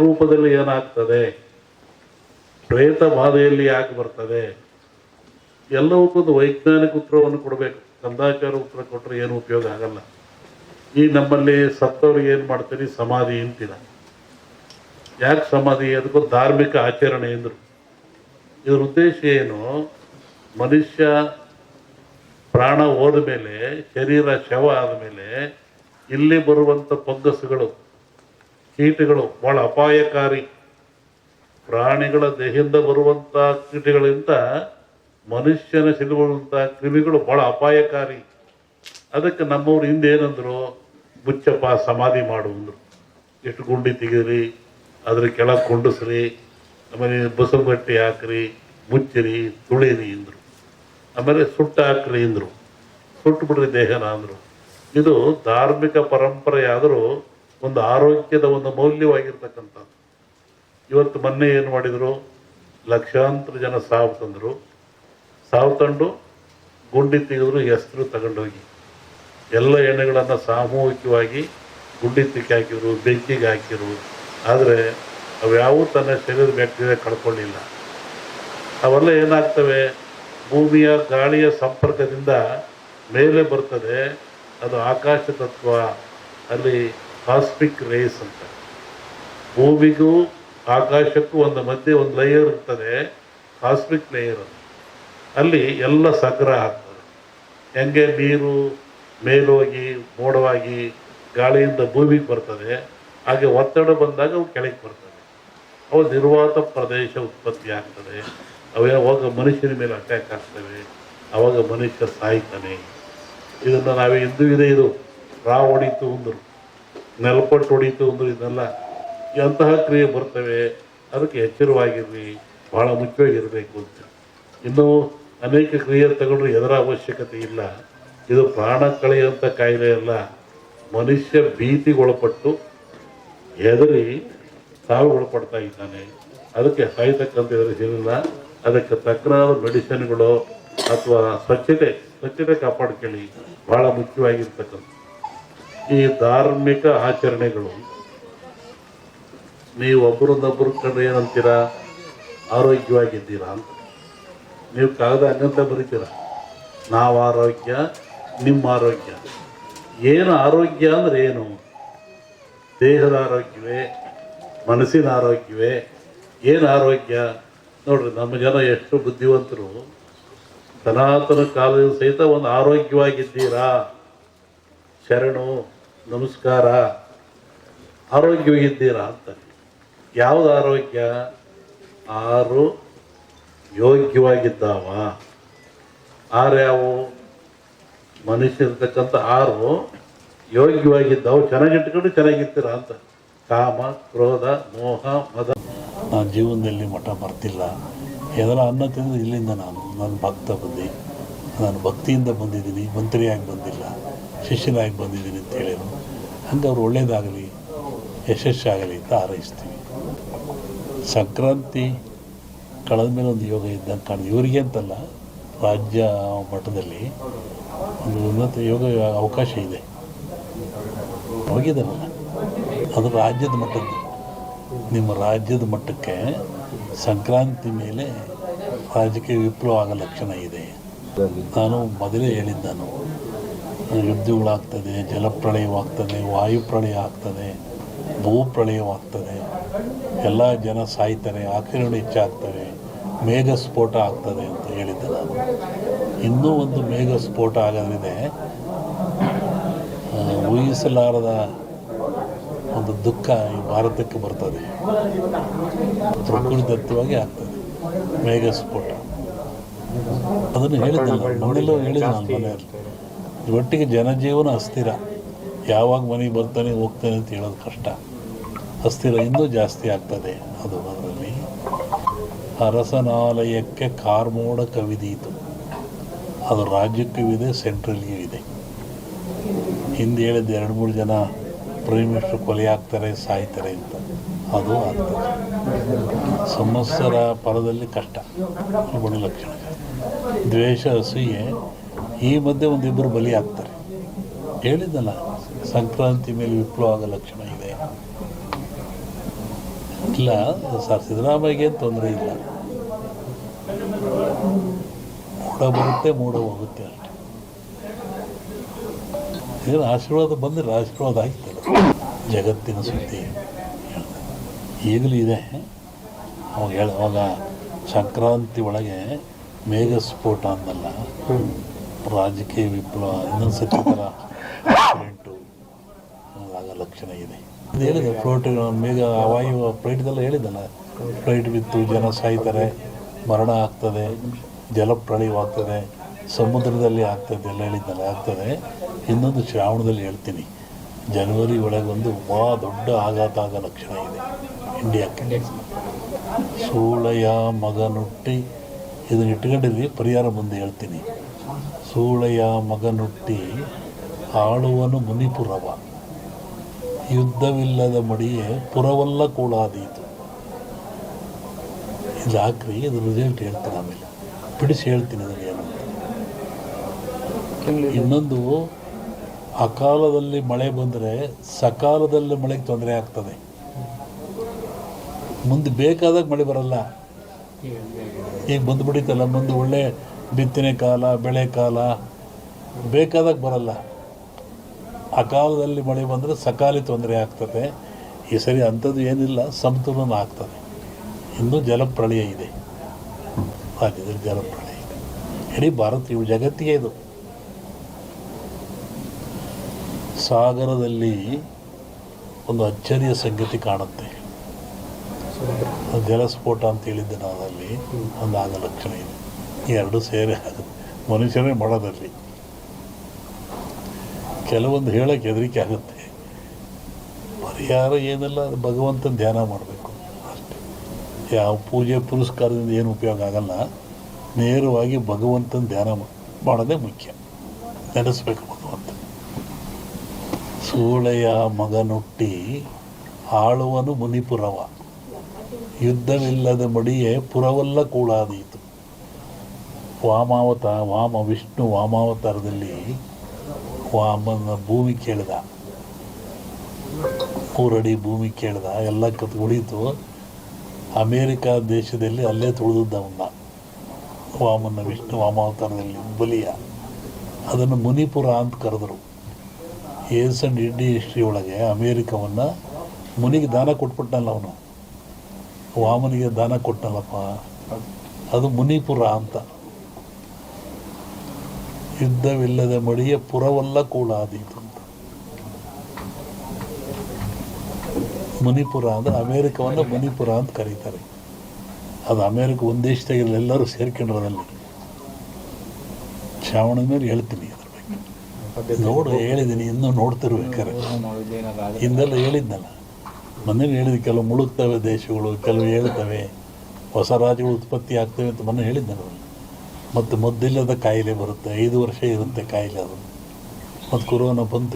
ರೂಪದಲ್ಲಿ ಏನಾಗ್ತದೆ, ಪ್ರೇತ ಬಾಧೆಯಲ್ಲಿ ಯಾಕೆ ಬರ್ತದೆ, ಎಲ್ಲವಕ್ಕೊಂದು ವೈಜ್ಞಾನಿಕ ಉತ್ತರವನ್ನು ಕೊಡಬೇಕು. ಕಂದಾಚಾರ ಉತ್ತರ ಕೊಟ್ಟರೆ ಏನು ಉಪಯೋಗ ಆಗಲ್ಲ. ಈ ನಮ್ಮಲ್ಲಿ ಸತ್ತವ್ರಿಗೆ ಏನು ಮಾಡ್ತೀರಿ, ಸಮಾಧಿ ಅಂತೀರ. ಯಾಕೆ ಸಮಾಧಿ? ಅದಕ್ಕೊಂದು ಧಾರ್ಮಿಕ ಆಚರಣೆ ಎಂದರು. ಇದ್ರ ಉದ್ದೇಶ ಏನು? ಮನುಷ್ಯ ಪ್ರಾಣ ಹೋದ ಮೇಲೆ, ಶರೀರ ಶವ ಆದಮೇಲೆ ಇಲ್ಲಿ ಬರುವಂಥ ಫಂಗಸ್ಗಳು, ಕೀಟಗಳು ಭಾಳ ಅಪಾಯಕಾರಿ. ಪ್ರಾಣಿಗಳ ದೇಹದಿಂದ ಬರುವಂಥ ಕೀಟಗಳಿಂದ ಮನುಷ್ಯನ ಸಿಲುಬರುವಂಥ ಕ್ರಿಮಿಗಳು ಭಾಳ ಅಪಾಯಕಾರಿ. ಅದಕ್ಕೆ ನಮ್ಮವ್ರು ಹಿಂದೆ ಏನಂದ್ರು, ಮುಚ್ಚಪ್ಪ ಸಮಾಧಿ ಮಾಡು ಅಂದರು. ಎಷ್ಟು ಗುಂಡಿ ತೆಗೀರಿ, ಅದ್ರ ಕೆಳಗೆ ಕೊಂಡಿಸ್ರಿ, ಆಮೇಲೆ ಬಸವಗಟ್ಟಿ ಹಾಕ್ರಿ, ಮುಚ್ಚಿರಿ, ತುಳಿರಿ ಅಂದರು. ಆಮೇಲೆ ಸುಟ್ಟು ಹಾಕ್ರಿ ಅಂದರು. ಸುಟ್ಟು ಬಿಡ್ರಿ ದೇಹನ ಅಂದರು. ಇದು ಧಾರ್ಮಿಕ ಪರಂಪರೆ ಆದರೂ ಒಂದು ಆರೋಗ್ಯದ ಒಂದು ಮೌಲ್ಯವಾಗಿರ್ತಕ್ಕಂಥದ್ದು. ಇವತ್ತು ಮೊನ್ನೆ ಏನು ಮಾಡಿದರು, ಲಕ್ಷಾಂತರ ಜನ ಸಾವು ತಂದರು. ಸಾವು ತಂದು ಗುಂಡಿ ತೆಗೆದ್ರು, ಹೆಸರು ತಗೊಂಡೋಗಿ ಎಲ್ಲ ಎಣ್ಣೆಗಳನ್ನು ಸಾಮೂಹಿಕವಾಗಿ ಗುಂಡಿ ತಿಕ್ಕಿ ಹಾಕಿದ್ರು, ಬೆಂಕಿಗೆ ಹಾಕಿರು. ಆದರೆ ಅವ್ಯಾವೂ ತನ್ನ ಶರೀರದ ಬ್ಯಾಕ್ಟೀರಿಯಾ ಕಳ್ಕೊಳ್ಳಿಲ್ಲ. ಅವೆಲ್ಲ ಏನಾಗ್ತವೆ, ಭೂಮಿಯ ಗಾಳಿಯ ಸಂಪರ್ಕದಿಂದ ಮೇಲೆ ಬರ್ತದೆ. ಅದು ಆಕಾಶ ತತ್ವ, ಅಲ್ಲಿ ಕಾಸ್ಮಿಕ್ ರೇಸ್ ಅಂತ. ಭೂಮಿಗೂ ಆಕಾಶಕ್ಕೂ ಒಂದು ಮಧ್ಯೆ ಒಂದು ಲೇಯರ್ ಇರ್ತದೆ, ಕಾಸ್ಮಿಕ್ ಲೇಯರ್. ಅಲ್ಲಿ ಎಲ್ಲ ಸಂಗ್ರಹ ಆಗ್ತದೆ. ಹೆಂಗೆ ನೀರು ಮೇಲೋಗಿ ಮೋಡವಾಗಿ ಗಾಳಿಯಿಂದ ಭೂಮಿಗೆ ಬರ್ತದೆ, ಹಾಗೆ ಒತ್ತಡ ಬಂದಾಗ ಅವು ಕೆಳಗೆ ಬರ್ತದೆ. ಅವು ನಿರ್ವಾತ ಪ್ರದೇಶ ಉತ್ಪತ್ತಿ ಆಗ್ತದೆ. ಅವೇ ಅವಾಗ ಮನುಷ್ಯನ ಮೇಲೆ ಅಟ್ಯಾಕ್ ಆಗ್ತವೆ. ಅವಾಗ ಮನುಷ್ಯ ಸಾಯ್ತಾನೆ. ಇದನ್ನು ನಾವೇ ಹಿಂದೂ ಇದೆ. ಇದು ಹೊಡಿತು ಅಂದರು, ನೆಲಪಟ್ಟು ಹೊಡಿತು ಅಂದರು. ಇದನ್ನೆಲ್ಲ ಎಂತಹ ಕ್ರಿಯೆ ಬರ್ತವೆ. ಅದಕ್ಕೆ ಎಚ್ಚರವಾಗಿರ್ರಿ, ಭಾಳ ಮುಖ್ಯವಾಗಿರಬೇಕು ಅಂತ. ಇನ್ನೂ ಅನೇಕ ಕ್ರಿಯೆ ತಗೊಂಡ್ರೆ ಎದರ ಅವಶ್ಯಕತೆ ಇಲ್ಲ. ಇದು ಪ್ರಾಣ ಕಳೆಯುವಂಥ ಕಾಯಿಲೆ ಅಲ್ಲ. ಮನುಷ್ಯ ಭೀತಿಗೊಳಪಟ್ಟು ಹೆದರಿ ಸಾವಿಗೊಳಪಡ್ತಾ ಇದ್ದಾನೆ. ಅದಕ್ಕೆ ಸಾಯ್ತಕ್ಕಂಥ ಎದುರಿಸಿಲ್ಲ. ಅದಕ್ಕೆ ತಕ್ಕನಾದ ಮೆಡಿಸಿನ್ಗಳು ಅಥವಾ ಸ್ವಚ್ಛತೆ ಕಾಪಾಡ್ಕೊಳ್ಳಿ, ಭಾಳ ಮುಖ್ಯವಾಗಿರ್ತಕ್ಕಂಥ. ಈ ಧಾರ್ಮಿಕ ಆಚರಣೆಗಳು ನೀವು ಒಬ್ಬರನ್ನೊಬ್ಬರು ಕಂಡ್ರೆ ಏನಂತೀರಾ, ಆರೋಗ್ಯವಾಗಿದ್ದೀರಾ ಅಂತ. ನೀವು ಕಾಗದ ಹಂಗಂತ ಬರೀತೀರ, ನಾವು ಆರೋಗ್ಯ, ನಿಮ್ಮ ಆರೋಗ್ಯ. ಏನು ಆರೋಗ್ಯ ಅಂದರೆ ಏನು? ದೇಹದ ಆರೋಗ್ಯವೇ, ಮನಸ್ಸಿನ ಆರೋಗ್ಯವೇ? ಏನು ಆರೋಗ್ಯ? ನೋಡ್ರಿ, ನಮ್ಮ ಜನ ಎಷ್ಟು ಬುದ್ಧಿವಂತರು. ಸನಾತನ ಕಾಲದಿಂದ ಸಹಿತ ಒಂದು ಆರೋಗ್ಯವಾಗಿದ್ದೀರಾ, ಶರಣು ನಮಸ್ಕಾರ, ಆರೋಗ್ಯವಾಗಿದ್ದೀರಾ ಅಂತ. ಯಾವುದು ಆರೋಗ್ಯ? ಆರು ಯೋಗ್ಯವಾಗಿದ್ದಾವ. ಯಾವು? ಮನುಷ್ಯರ್ತಕ್ಕಂಥ 6 ಯೋಗ್ಯವಾಗಿದ್ದಾವೆ. ಚೆನ್ನಾಗಿಟ್ಕೊಂಡು ಚೆನ್ನಾಗಿರ್ತೀರ ಅಂತ. ಕಾಮ, ಕ್ರೋಧ, ಮೋಹ, ಮದ. ನಾನು ಜೀವನದಲ್ಲಿ ಮಠ ಬರ್ತಿಲ್ಲ. ಎದರ ಅನ್ನ ತಿಂದು ಇಲ್ಲಿಂದ ನನ್ನ ಭಕ್ತ ಬಂದು, ನಾನು ಭಕ್ತಿಯಿಂದ ಬಂದಿದ್ದೀನಿ, ಮಂತ್ರಿಯಾಗಿ ಬಂದಿಲ್ಲ, ಶಿಷ್ಯನಾಗಿ ಬಂದಿದ್ದೀನಿ ಅಂತ ಹೇಳಿದ್ರು. ಹಂಗೆ ಅವ್ರು ಒಳ್ಳೇದಾಗಲಿ, ಯಶಸ್ಸಾಗಲಿ ಅಂತ ಹಾರೈಸ್ತೀವಿ. ಸಂಕ್ರಾಂತಿ ಕಳೆದ ಮೇಲೆ ಒಂದು ಯೋಗ ಇದ್ದಂಗೆ ಕಾಣಿದೆ. ಇವರಿಗೆ ಅಂತಲ್ಲ, ರಾಜ್ಯ ಮಟ್ಟದಲ್ಲಿ ಒಂದು ಉನ್ನತ ಯೋಗ ಅವಕಾಶ ಇದೆ. ಹೋಗಿದ್ದಾರಲ್ಲ, ಅದು ರಾಜ್ಯದ ಮಟ್ಟದ್ದು. ನಿಮ್ಮ ರಾಜ್ಯದ ಮಟ್ಟಕ್ಕೆ ಸಂಕ್ರಾಂತಿ ಮೇಲೆ ರಾಜಕೀಯ ವಿಪ್ಲವ ಆಗೋ ಲಕ್ಷಣ ಇದೆ. ನಾನು ಮೊದಲೇ ಹೇಳಿದ್ದು, ಯುದ್ಧಗಳಾಗ್ತದೆ, ಜಲಪ್ರಳಯವಾಗ್ತದೆ, ವಾಯುಪ್ರಳಯ ಆಗ್ತದೆ, ಭೂಪ್ರಳಯವಾಗ್ತದೆ, ಎಲ್ಲ ಜನ ಸಾಯ್ತಾರೆ, ಆಕ್ರಮಣ ಹೆಚ್ಚಾಗ್ತವೆ, ಮೇಘ ಸ್ಫೋಟ ಆಗ್ತದೆ ಅಂತ ಹೇಳಿದ್ದೆ ನಾನು. ಇನ್ನೂ ಒಂದು ಮೇಘ ಸ್ಫೋಟ ಆಗೋದ್ರಿದೆ. ಊಹಿಸಲಾರದ ಒಂದು ದುಃಖ ಈ ಭಾರತಕ್ಕೆ ಬರ್ತದೆ. ಪ್ರಕೃತಿದತ್ತವಾಗಿ ಆಗ್ತದೆ ಮೇಘ ಸ್ಫೋಟ. ಅದನ್ನು ಹೇಳಿದ್ದಲ್ಲ, ಮೊದಲು ಹೇಳಿದೆ ನಾನು ಮನೆಯಲ್ಲಿ. ಒಟ್ಟಿಗೆ ಜನಜೀವನ ಅಸ್ಥಿರ. ಯಾವಾಗ ಮನೆಗೆ ಬರ್ತಾನೆ ಹೋಗ್ತಾನೆ ಅಂತ ಹೇಳೋದು ಕಷ್ಟ. ಅಸ್ಥಿರ ಇನ್ನೂ ಜಾಸ್ತಿ ಆಗ್ತದೆ. ಅದು ಅದರಲ್ಲಿ ಅರಸನಾಲಯಕ್ಕೆ ಕಾರ್ಮೋಡ ಕವಿದೀತು. ಅದು ರಾಜ್ಯಕ್ಕೂ ಇದೆ, ಸೆಂಟ್ರಲ್ಗೂ ಇದೆ. ಹಿಂದೆ ಹೇಳಿದ್ದು 2-3 ಜನ ಪ್ರೈಮ್ ಮಿನಿಸ್ಟರ್ ಕೊಲೆ ಆಗ್ತಾರೆ, ಸಾಯ್ತಾರೆ ಅಂತ. ಅದು ಆಗ್ತದೆ. ಸಂವತ್ಸರ ಪರದಲ್ಲಿ ಕಷ್ಟ, ಬಡ ಲಕ್ಷಣ. ದ್ವೇಷ, ಅಸೂಯೆ, ಈ ಮಧ್ಯೆ ಒಂದಿಬ್ಬರು ಬಲಿ ಆಗ್ತಾರೆ. ಹೇಳಿದ್ದಲ್ಲ, ಸಂಕ್ರಾಂತಿ ಮೇಲೆ ವಿಪ್ಲವ ಆಗೋ ಲಕ್ಷಣ ಇದೆ. ಇಲ್ಲ ಸರ್, ಸಿದ್ದರಾಮಯ್ಯಗೆ ತೊಂದರೆ ಇಲ್ಲ. ಮೂಡ ಬರುತ್ತೆ, ಮೂಡ ಹೋಗುತ್ತೆ ಅಷ್ಟೆ. ಏನು ಆಶೀರ್ವಾದ ಬಂದರೆ ಆಶೀರ್ವಾದ ಆಗ್ತಲ್ಲ. ಜಗತ್ತಿನ ಸುದ್ದಿ ಈಗಲೂ ಇದೆ. ಅವಾಗ ಸಂಕ್ರಾಂತಿ ಒಳಗೆ ಮೇಘ ಸ್ಫೋಟ ಅಂದಲ್ಲ, ರಾಜಕೀಯ ವಿಪ್ಲವ, ಇನ್ನೊಂದು ಸತಿ ಥರ ಆಕ್ಸಿಡೆಂಟು ಆಗ ಲಕ್ಷಣ ಇದೆ. ಅದು ಹೇಳಿದೆ, ಫ್ಲೋಟ್ ಮೇಘ ವಾಯು ಫ್ಲೈಟ್ದೆಲ್ಲ ಹೇಳಿದ್ದಲ್ಲ, ಫ್ಲೈಟ್ ಬಿತ್ತು, ಜನ ಸಾಯ್ತಾರೆ, ಮರಣ ಆಗ್ತದೆ, ಜಲಪ್ರಳಯವಾಗ್ತದೆ, ಸಮುದ್ರದಲ್ಲಿ ಆಗ್ತದೆ ಎಲ್ಲ ಹೇಳಿದ್ದಲ್ಲ, ಆಗ್ತದೆ. ಇನ್ನೊಂದು ಶ್ರಾವಣದಲ್ಲಿ ಹೇಳ್ತೀನಿ, ಜನವರಿ ಒಳಗೆ ಒಂದು ಭಾಳ ದೊಡ್ಡ ಆಘಾತ ಆಗೋ ಲಕ್ಷಣ ಇದೆ ಇಂಡಿಯಾಕ್ಕೆ. ಸೂಳೆಯ ಮಗನುಟ್ಟಿ, ಇದನ್ನು ಇಟ್ಕೊಂಡಿದ್ವಿ, ಪರಿಹಾರ ಮುಂದೆ ಹೇಳ್ತೀನಿ. ಸೂಳೆಯ ಮಗನುಟ್ಟಿ ಆಳುವನು ಮುನಿಪುರವ, ಯುದ್ಧವಿಲ್ಲದ ಮಡಿಯೇ ಪುರವಲ್ಲ ಕೂಳಾದೀತು. ಇದು ಹಾಕ್ರಿ, ಇದು ರಿಸಲ್ಟ್ ಹೇಳ್ತೀನಿ, ಆಮೇಲೆ ಬಿಡಿಸಿ ಹೇಳ್ತೀನಿ ಅದನ್ನು ಏನು. ಇನ್ನೊಂದು, ಅಕಾಲದಲ್ಲಿ ಮಳೆ ಬಂದರೆ ಸಕಾಲದಲ್ಲಿ ಮಳೆಗೆ ತೊಂದರೆ ಆಗ್ತದೆ. ಮುಂದೆ ಬೇಕಾದಾಗ ಮಳೆ ಬರಲ್ಲ. ಈಗ ಬಂದು ಬಿಡಿತಲ್ಲ, ಮುಂದೆ ಒಳ್ಳೆ ಬಿತ್ತನೆ ಕಾಲ, ಬೆಳೆ ಕಾಲ, ಬೇಕಾದಾಗ ಬರಲ್ಲ. ಅಕಾಲದಲ್ಲಿ ಮಳೆ ಬಂದರೆ ಸಕಾಲಿ ತೊಂದರೆ ಆಗ್ತದೆ. ಈ ಸರಿ ಅಂಥದ್ದು ಏನಿಲ್ಲ, ಸಮತೋಲನ ಆಗ್ತದೆ. ಇನ್ನೂ ಜಲಪ್ರಳಯ ಇದೆ, ರಾಜ್ಯದಲ್ಲಿ ಜಲಪ್ರಳಯ ಇದೆ. ಇಡೀ ಭಾರತ, ಇವು ಜಗತ್ತಿಗೆ ಇದು. ಸಾಗರದಲ್ಲಿ ಒಂದು ಅಚ್ಚರಿಯ ಸಂಗತಿ ಕಾಣುತ್ತೆ. ಜಲಸ್ಫೋಟ ಅಂತ ಹೇಳಿದ್ದೆ ನಾವು, ಅಲ್ಲಿ ಒಂದು ಆಗ ಲಕ್ಷಣ ಇದೆ. ಈ ಎರಡು ಸೇರಿ ಆಗುತ್ತೆ, ಮನುಷ್ಯನೇ ಮಾಡೋದಲ್ಲಿ. ಕೆಲವೊಂದು ಹೇಳೋಕ್ಕೆ ಹೆದರಿಕೆ ಆಗುತ್ತೆ. ಪರಿಹಾರ ಏನೆಲ್ಲ, ಭಗವಂತನ ಧ್ಯಾನ ಮಾಡಬೇಕು ಅಷ್ಟೇ. ಯಾವ ಪೂಜೆ ಪುರಸ್ಕಾರದಿಂದ ಏನು ಉಪಯೋಗ ಆಗಲ್ಲ. ನೇರವಾಗಿ ಭಗವಂತನ ಧ್ಯಾನ ಮಾಡೋದೇ ಮುಖ್ಯ. ನೆನೆಸ್ಬೇಕು ಭಗವಂತ. ಸೂಳೆಯ ಮಗನುಟ್ಟಿ ಆಳುವನು ಮುನಿಪುರವ, ಯುದ್ಧವಿಲ್ಲದ ಮಡಿಯೇ ಪುರವಲ್ಲ ಕೂಳಾದೀತು. ವಿಷ್ಣು ವಾಮಾವತಾರದಲ್ಲಿ ವಾಮನ ಭೂಮಿ ಕೇಳಿದ, 3 ಅಡಿ ಭೂಮಿ ಕೇಳಿದ, ಎಲ್ಲ ಉಳಿತು. ಅಮೇರಿಕಾ ದೇಶದಲ್ಲಿ ಅಲ್ಲೇ ತುಳಿದವನ್ನ ವಾಮನ ವಿಷ್ಣು ವಾಮಾವತಾರದಲ್ಲಿ ಬಲಿಯ, ಅದನ್ನು ಮುನಿಪುರ ಅಂತ ಕರೆದರು. ಇಡೀ ಹಿಸ್ಟ್ರಿ ಒಳಗೆ ಅಮೇರಿಕವನ್ನು ಮುನಿಗೆ ದಾನ ಕೊಟ್ಬಿಟ್ಟನಲ್ಲ ಅವನು, ವಾಮನಿಗೆ ದಾನ ಕೊಟ್ಟನಲ್ಲಪ್ಪ, ಅದು ಮುನಿಪುರ ಅಂತ. ಯುದ್ಧವಿಲ್ಲದ ಮಡಿಯ ಪುರವಲ್ಲ ಕೂಳಾದೀತು ಅಂತ. ಮುನಿಪುರ ಅಂದರೆ ಅಮೇರಿಕವನ್ನು ಮುನಿಪುರ ಅಂತ ಕರೀತಾರೆ. ಅದು ಅಮೇರಿಕ ಒಂದು ದೇಶದಾಗಿಲ್ಲ, ಎಲ್ಲರೂ ಸೇರ್ಕೊಂಡಿರೋದಲ್ಲಿ. ಶ್ರಾವಣದ ಮೇಲೆ ಹೇಳ್ತೀನಿ ಅದ್ರ ಬಗ್ಗೆ. ನೋಡು, ಹೇಳಿದ್ದೀನಿ, ಇನ್ನೂ ನೋಡ್ತಿರ್ಬೇಕಾರೆ. ಹಿಂದೆಲ್ಲ ಹೇಳಿದ್ನಲ್ಲ, ಮೊನ್ನೆ ಹೇಳಿದ, ಕೆಲವು ಮುಳುಗ್ತವೆ ದೇಶಗಳು, ಕೆಲವು ಹೇಳ್ತವೆ, ಹೊಸ ರಾಜ್ಯಗಳು ಉತ್ಪತ್ತಿ ಆಗ್ತವೆ ಅಂತ ಮೊನ್ನೆ ಹೇಳಿದ್ನಲ್ಲ. ಮತ್ತು ಮದ್ದಿಲ್ಲದ ಕಾಯಿಲೆ ಬರುತ್ತೆ, 5 ವರ್ಷ ಇರುತ್ತೆ ಕಾಯಿಲೆ ಅದು. ಮತ್ತು ಕೊರೋನಾ ಬಂತು.